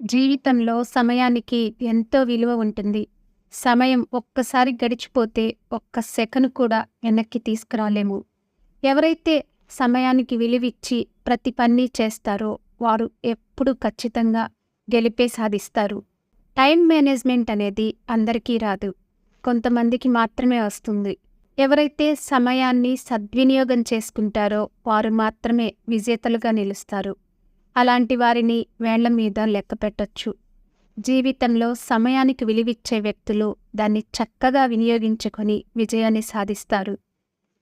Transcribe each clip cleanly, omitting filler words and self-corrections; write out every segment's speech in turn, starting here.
జీవితంలో సమయానికి ఎంతో విలువ ఉంటుంది. సమయం ఒక్కసారి గడిచిపోతే ఒక్క సెకను కూడా వెనక్కి తీసుకురాలేము. ఎవరైతే సమయానికి విలువిచ్చి ప్రతి పని చేస్తారో వారు ఎప్పుడూ ఖచ్చితంగా గెలిపే సాధిస్తారు. టైం మేనేజ్మెంట్ అనేది అందరికీ రాదు. కొంతమందికి మాత్రమే వస్తుంది. ఎవరైతే సమయాన్ని సద్వినియోగం చేసుకుంటారో వారు మాత్రమే విజేతలుగా నిలుస్తారు. అలాంటి వారిని వేళ్ల మీద లెక్కపెట్టొచ్చు. జీవితంలో సమయానికి విలువిచ్చే వ్యక్తులు దాన్ని చక్కగా వినియోగించుకొని విజయాన్ని సాధిస్తారు.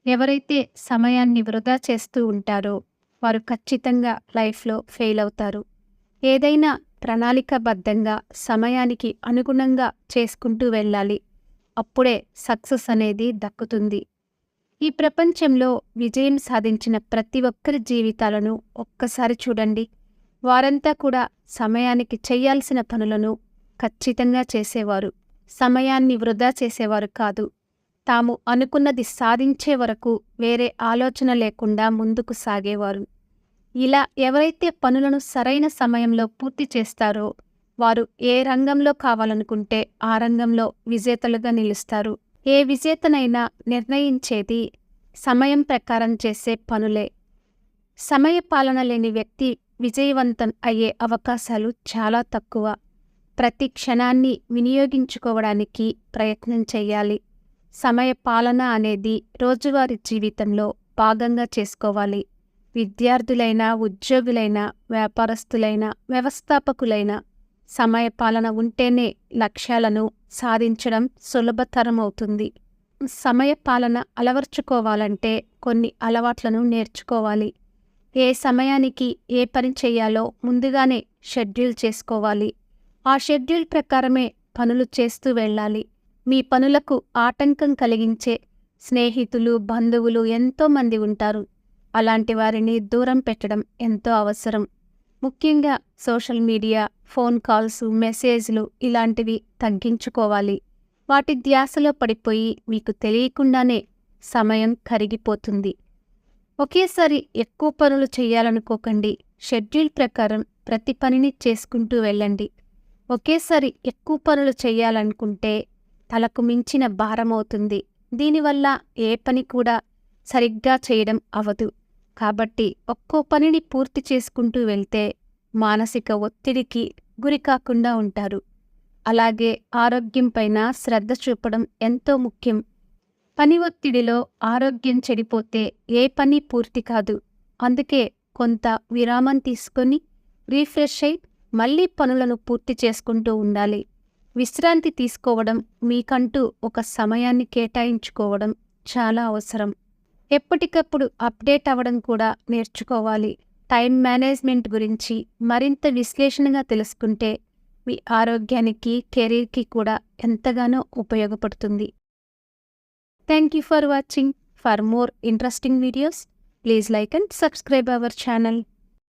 ఎవరైతే సమయాన్ని వృధా చేస్తూ ఉంటారో వారు ఖచ్చితంగా లైఫ్లో ఫెయిల్ అవుతారు. ఏదైనా ప్రణాళికాబద్ధంగా సమయానికి అనుగుణంగా చేసుకుంటూ వెళ్ళాలి. అప్పుడే సక్సెస్ అనేది దక్కుతుంది. ఈ ప్రపంచంలో విజయం సాధించిన ప్రతి ఒక్కరి జీవితాలను ఒక్కసారి చూడండి. వారంతా కూడా సమయానికి చేయాల్సిన పనులను ఖచ్చితంగా చేసేవారు. సమయాన్ని వృధా చేసేవారు కాదు. తాము అనుకున్నది సాధించే వరకు వేరే ఆలోచన లేకుండా ముందుకు సాగేవారు. ఇలా ఎవరైతే పనులను సరైన సమయంలో పూర్తి చేస్తారో వారు ఏ రంగంలో కావాలనుకుంటే ఆ రంగంలో విజేతలుగా నిలుస్తారు. ఏ విజేతనైనా నిర్ణయించేది సమయం ప్రకారం చేసే పనులే. సమయపాలన లేని వ్యక్తి విజయవంతం అయ్యే అవకాశాలు చాలా తక్కువ. ప్రతి క్షణాన్ని వినియోగించుకోవడానికి ప్రయత్నం చేయాలి. సమయపాలన అనేది రోజువారీ జీవితంలో భాగంగా చేసుకోవాలి. విద్యార్థులైనా, ఉద్యోగులైనా, వ్యాపారస్తులైనా, వ్యవస్థాపకులైనా సమయపాలన ఉంటేనే లక్ష్యాలను సాధించడం సులభతరమవుతుంది. సమయపాలన అలవర్చుకోవాలంటే కొన్ని అలవాట్లను నేర్చుకోవాలి. ఏ సమయానికి ఏ పని చేయాలో ముందుగానే షెడ్యూల్ చేసుకోవాలి. ఆ షెడ్యూల్ ప్రకారమే పనులు చేస్తూ వెళ్ళాలి. మీ పనులకు ఆటంకం కలిగించే స్నేహితులు, బంధువులు ఎంతోమంది ఉంటారు. అలాంటి వారిని దూరం పెట్టడం ఎంతో అవసరం. ముఖ్యంగా సోషల్ మీడియా, ఫోన్ కాల్స్, మెసేజ్లు ఇలాంటివి తగ్గించుకోవాలి. వాటి ధ్యాసలో పడిపోయి మీకు తెలియకుండానే సమయం కరిగిపోతుంది. ఒకేసారి ఎక్కువ పనులు చేయాలనుకోకండి. షెడ్యూల్ ప్రకారం ప్రతి పనిని చేసుకుంటూ వెళ్ళండి. ఒకేసారి ఎక్కువ పనులు చేయాలనుకుంటే తలకు మించిన భారమవుతుంది. దీనివల్ల ఏ పని కూడా సరిగ్గా చేయడం అవదు. కాబట్టి ఒక్కో పనిని పూర్తి చేసుకుంటూ వెళ్తే మానసిక ఒత్తిడికి గురికాకుండా ఉంటారు. అలాగే ఆరోగ్యంపైన శ్రద్ధ చూపడం ఎంతో ముఖ్యం. పని ఒత్తిడిలో ఆరోగ్యం చెడిపోతే ఏ పని పూర్తి కాదు. అందుకే కొంత విరామం తీసుకొని రీఫ్రెష్ అయి మళ్లీ పనులను పూర్తి చేసుకుంటూ ఉండాలి. విశ్రాంతి తీసుకోవడం, మీకంటూ ఒక సమయాన్ని కేటాయించుకోవడం చాలా అవసరం. ఎప్పటికప్పుడు అప్డేట్ అవ్వడం కూడా నేర్చుకోవాలి. టైం మేనేజ్మెంట్ గురించి మరింత విశ్లేషణగా తెలుసుకుంటే మీ ఆరోగ్యానికి, కెరీర్కి కూడా ఎంతగానో ఉపయోగపడుతుంది. Thank you for watching. For more interesting videos, please like and subscribe our channel.